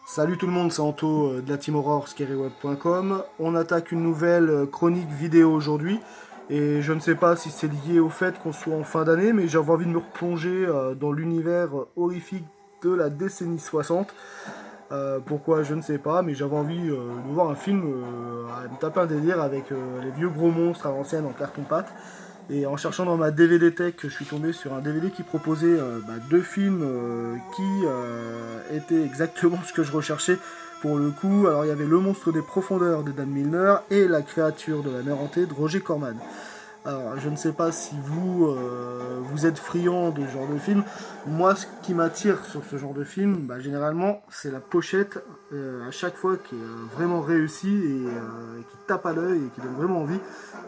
Salut tout le monde, c'est Anto de la team horror scaryweb.com. On attaque une nouvelle chronique vidéo aujourd'hui et je ne sais pas si c'est lié au fait qu'on soit en fin d'année, mais j'avais envie de me replonger dans l'univers horrifique de la décennie 60. Pourquoi je ne sais pas, mais j'avais envie de voir un film, à me taper un délire avec les vieux gros monstres à l'ancienne en carton-pâte. Et en cherchant dans ma DVD Tech, je suis tombé sur un DVD qui proposait deux films qui étaient exactement ce que je recherchais pour le coup. Alors il y avait Le monstre des profondeurs de Dan Milner et La créature de la mer hantée de Roger Corman. Alors, je ne sais pas si vous êtes friand de ce genre de film. Moi, ce qui m'attire sur ce genre de film, généralement, c'est la pochette à chaque fois qui est vraiment réussie et qui tape à l'œil et qui donne vraiment envie.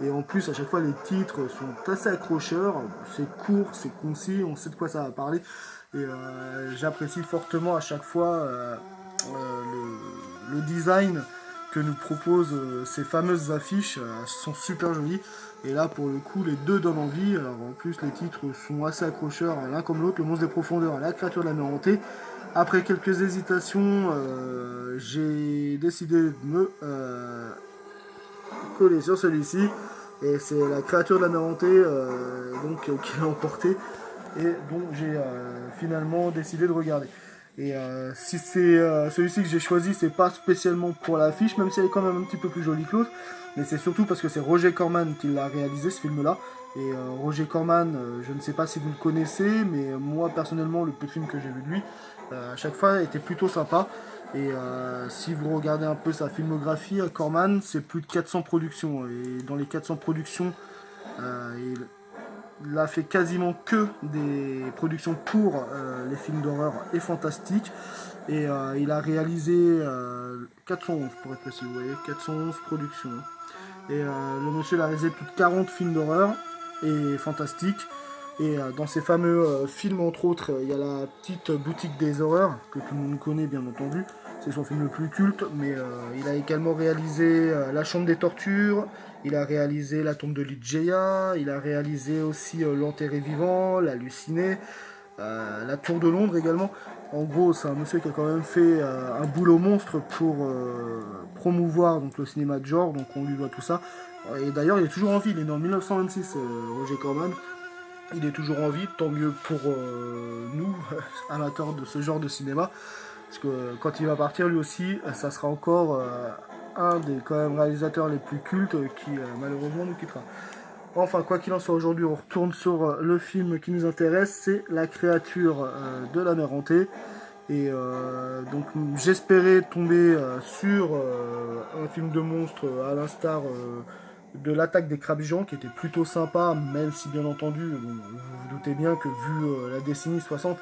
Et en plus, à chaque fois, les titres sont assez accrocheurs. C'est court, c'est concis, on sait de quoi ça va parler. Et j'apprécie fortement à chaque fois le design que nous proposent ces fameuses affiches. Elles sont super jolies. Et là, pour le coup, les deux donnent envie. Alors, en plus, les titres sont assez accrocheurs, l'un comme l'autre. Le monstre des profondeurs, La créature de la mer hantée. Après quelques hésitations, j'ai décidé de me coller sur celui-ci. Et c'est La créature de la mer hantée qui l'a emporté et dont j'ai finalement décidé de regarder. Et si c'est celui-ci que j'ai choisi, c'est pas spécialement pour l'affiche, même si elle est quand même un petit peu plus jolie que l'autre, mais c'est surtout parce que c'est Roger Corman qui l'a réalisé ce film-là. Et Roger Corman, je ne sais pas si vous le connaissez, mais moi personnellement, le peu de films que j'ai vu de lui, à chaque fois était plutôt sympa. Et si vous regardez un peu sa filmographie, Corman, c'est plus de 400 productions. Et dans les 400 productions, il a fait quasiment que des productions pour les films d'horreur et fantastiques. Et il a réalisé 411 pour être précis, vous voyez, 411 productions. Et le monsieur a réalisé plus de 40 films d'horreur et fantastiques. Et dans ces fameux films, entre autres, il y a la petite boutique des horreurs, que tout le monde connaît bien entendu. C'est son film le plus culte, mais il a également réalisé La chambre des tortures, il a réalisé La tombe de Ligeia, il a réalisé aussi L'enterré vivant, L'halluciné, La tour de Londres également. En gros, c'est un monsieur qui a quand même fait un boulot monstre pour promouvoir donc, le cinéma de genre, donc on lui doit tout ça. Et d'ailleurs, il est toujours en vie, il est né en 1926, Roger Corman. Il est toujours en vie, tant mieux pour nous, amateurs de ce genre de cinéma. Parce que quand il va partir, lui aussi, ça sera encore un des quand même réalisateurs les plus cultes qui malheureusement nous quittera. Enfin, quoi qu'il en soit, aujourd'hui, on retourne sur le film qui nous intéresse, c'est La créature de la mer hantée. Et donc j'espérais tomber sur un film de monstre à l'instar de l'attaque des crabes géants qui était plutôt sympa, même si bien entendu, vous vous doutez bien que vu la décennie 60,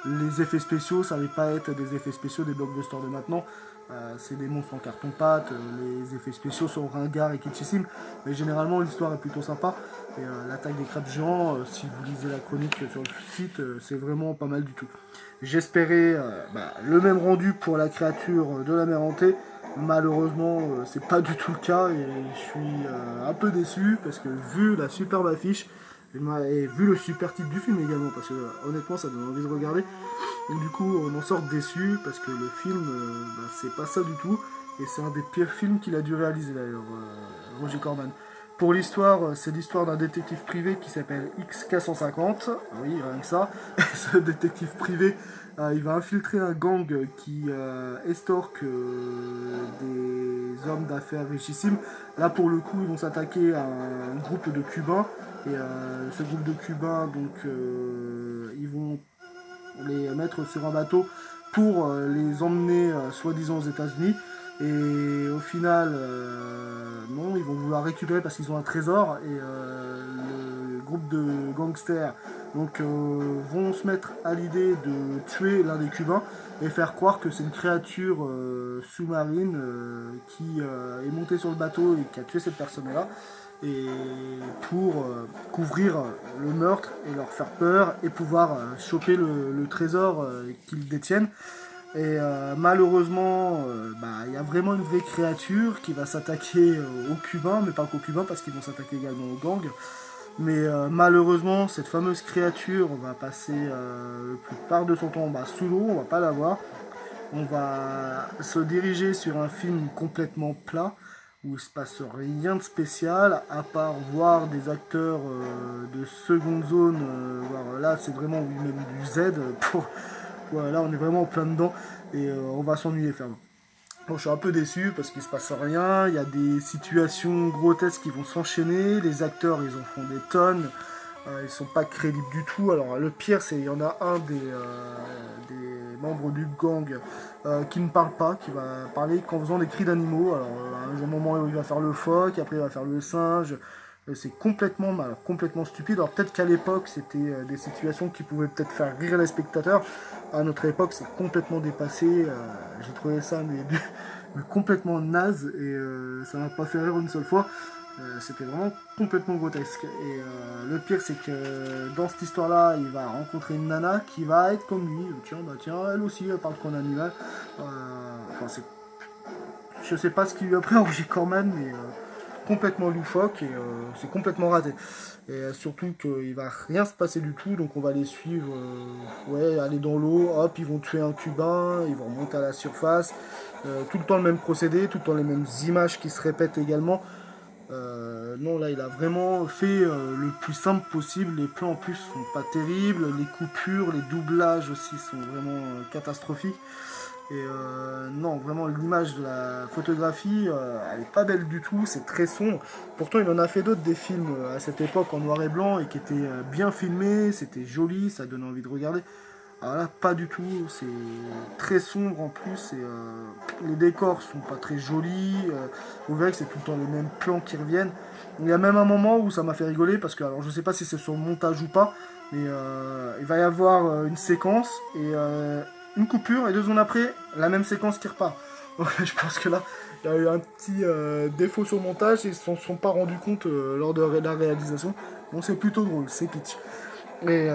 les effets spéciaux, ça n'allait pas être des effets spéciaux des blockbusters de maintenant. C'est des monstres en carton-pâte, les effets spéciaux sont ringards et kitschissimes, mais généralement l'histoire est plutôt sympa. Et l'attaque des crabes géants, si vous lisez la chronique sur le site, c'est vraiment pas mal du tout. J'espérais le même rendu pour la créature de la mer hantée. Malheureusement, c'est pas du tout le cas et je suis un peu déçu parce que vu la superbe affiche et vu le super titre du film également, parce que honnêtement ça donne envie de regarder, et du coup on en sort déçu parce que le film c'est pas ça du tout et c'est un des pires films qu'il a dû réaliser d'ailleurs, Roger Corman. Pour l'histoire, c'est l'histoire d'un détective privé qui s'appelle XK150. Oui, rien que ça. Ce détective privé, il va infiltrer un gang qui estorque des hommes d'affaires richissimes. Là, pour le coup, ils vont s'attaquer à un groupe de Cubains. Et ce groupe de Cubains, ils vont les mettre sur un bateau pour les emmener soi-disant aux États-Unis. Et au final, non, ils vont vouloir récupérer parce qu'ils ont un trésor. Et le groupe de gangsters vont se mettre à l'idée de tuer l'un des Cubains et faire croire que c'est une créature sous-marine qui est montée sur le bateau et qui a tué cette personne-là. Et pour couvrir le meurtre et leur faire peur et pouvoir choper le trésor qu'ils détiennent. Et malheureusement, il y a vraiment une vraie créature qui va s'attaquer aux Cubains, mais pas qu'aux Cubains parce qu'ils vont s'attaquer également aux gangs. Mais malheureusement, cette fameuse créature va passer la plupart de son temps sous l'eau, on va pas la voir. on va se diriger sur un film complètement plat, où il ne se passe rien de spécial, à part voir des acteurs de seconde zone, voire là c'est vraiment même du Z, voilà, on est vraiment en plein dedans, et on va s'ennuyer fermement. Bon, je suis un peu déçu parce qu'il se passe rien, il y a des situations grotesques qui vont s'enchaîner, les acteurs ils en font des tonnes, ils sont pas crédibles du tout. Alors le pire c'est qu'il y en a un des membres du gang qui ne parle pas, qui va parler qu'en faisant des cris d'animaux. Alors à un moment où il va faire le phoque, après il va faire le singe. C'est complètement mal, complètement stupide. Alors peut-être qu'à l'époque c'était des situations qui pouvaient peut-être faire rire les spectateurs. À notre époque c'est complètement dépassé. J'ai trouvé ça mais complètement naze et ça m'a pas fait rire une seule fois. C'était vraiment complètement grotesque. Et le pire, c'est que dans cette histoire-là, il va rencontrer une nana qui va être comme lui. Tiens, bah tiens, elle aussi, elle parle qu'on animal. Enfin, je sais pas ce qu'il lui a pris Roger Corman, mais complètement loufoque et c'est complètement raté. Et surtout qu'il va rien se passer du tout, donc on va les suivre, ouais, aller dans l'eau, hop, ils vont tuer un cubain, ils vont remonter à la surface, tout le temps le même procédé, tout le temps les mêmes images qui se répètent également. Non, là, il a vraiment fait le plus simple possible. Les plans en plus sont pas terribles, les coupures, les doublages aussi sont vraiment catastrophiques. Et non, vraiment, l'image de la photographie, elle est pas belle du tout, c'est très sombre. Pourtant, il en a fait d'autres des films à cette époque en noir et blanc et qui étaient bien filmés, c'était joli, ça donnait envie de regarder. Alors là, pas du tout, c'est très sombre en plus, et les décors sont pas très jolis, vous verrez que c'est tout le temps les mêmes plans qui reviennent. Il y a même un moment où ça m'a fait rigoler, parce que alors, je sais pas si c'est sur le montage ou pas, mais il va y avoir une séquence, et une coupure, et 2 secondes après, la même séquence qui repart. Donc je pense que là, il y a eu un petit défaut sur le montage, et ils ne s'en sont pas rendus compte lors de la réalisation. Donc c'est plutôt drôle, c'est kitsch. Et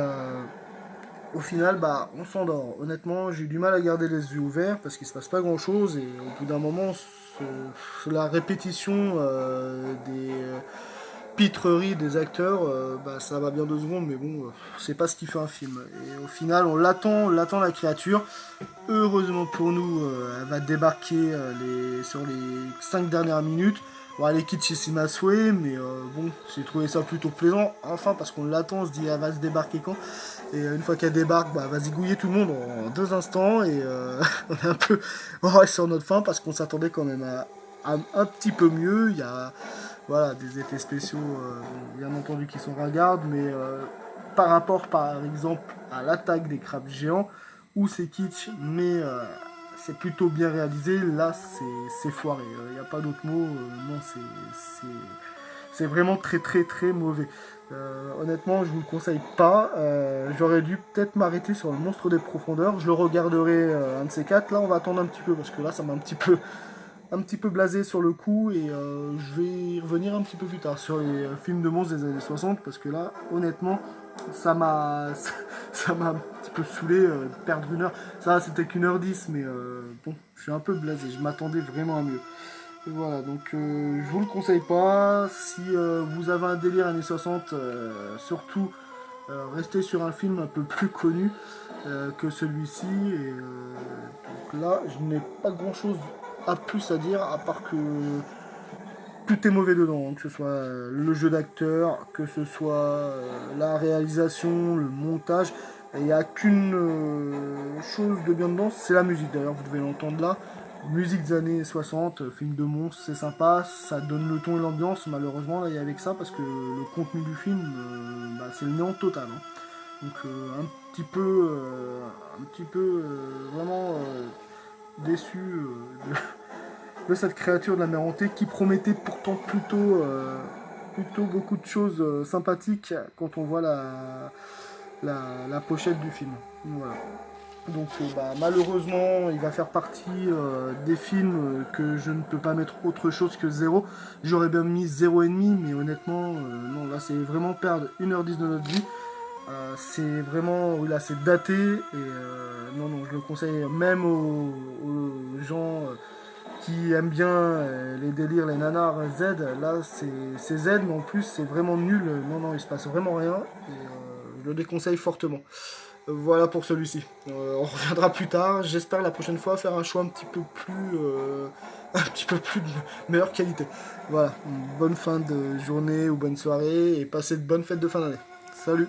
au final, bah, on s'endort. Honnêtement, j'ai eu du mal à garder les yeux ouverts parce qu'il se passe pas grand chose et au bout d'un moment, la répétition des pitreries des acteurs, bah, ça va bien 2 secondes, mais bon, c'est pas ce qui fait un film. Et au final, on l'attend la créature. Heureusement pour nous, elle va débarquer sur les 5 dernières minutes. Bon, elle est kitschissime à souhait, mais bon, j'ai trouvé ça plutôt plaisant. Enfin, parce qu'on l'attend, on se dit elle va se débarquer quand. Et une fois qu'elle débarque, bah, elle va zigouiller tout le monde en 2 instants. Et on est un peu sur notre fin parce qu'on s'attendait quand même à un petit peu mieux. Il y a voilà, des effets spéciaux, bien entendu, qui sont ringardes, mais par rapport, par exemple, à l'attaque des crabes géants, où c'est kitsch, mais c'est plutôt bien réalisé, là, c'est foiré. Il n'y a pas d'autre mot. Non, c'est vraiment très, très, très mauvais. Honnêtement, je vous le conseille pas. J'aurais dû peut-être m'arrêter sur le monstre des profondeurs. Je le regarderai un de ces quatre. Là, on va attendre un petit peu parce que là, ça m'a un petit peu blasé sur le coup et je vais y revenir un petit peu plus tard sur les films de monstres des années 60 parce que là, honnêtement, ça m'a ça m'a un petit peu saoulé de perdre 1 heure. Ça, c'était qu'1h10, mais bon, je suis un peu blasé. Je m'attendais vraiment à mieux. Et voilà, donc je vous le conseille pas. Si vous avez un délire années 60, surtout restez sur un film un peu plus connu que celui-ci. Et donc là, je n'ai pas grand-chose à plus à dire, à part que tout est mauvais dedans, hein, que ce soit le jeu d'acteur, que ce soit la réalisation, le montage. Il n'y a qu'une chose de bien dedans, c'est la musique. D'ailleurs, vous devez l'entendre là. Musique des années 60, film de monstres, c'est sympa, ça donne le ton et l'ambiance. Malheureusement, là, il y a avec ça parce que le contenu du film, bah, c'est le néant total. Hein. Donc, un petit peu vraiment déçu de cette créature de la mer hantée qui promettait pourtant plutôt beaucoup de choses sympathiques quand on voit la pochette du film. Voilà. Donc bah, malheureusement, il va faire partie des films que je ne peux pas mettre autre chose que 0. J'aurais bien mis 0,5, mais honnêtement, non, là c'est vraiment perdre 1h10 de notre vie. C'est vraiment, oui, là c'est daté, et non, non, je le conseille même aux gens qui aiment bien les délires, les nanars Z. Là c'est Z, mais en plus c'est vraiment nul. Non, non, il se passe vraiment rien, et je le déconseille fortement. Voilà pour celui-ci. On reviendra plus tard. J'espère la prochaine fois faire un choix un petit peu plus de meilleure qualité. Voilà. Bonne fin de journée ou bonne soirée et passez de bonnes fêtes de fin d'année. Salut!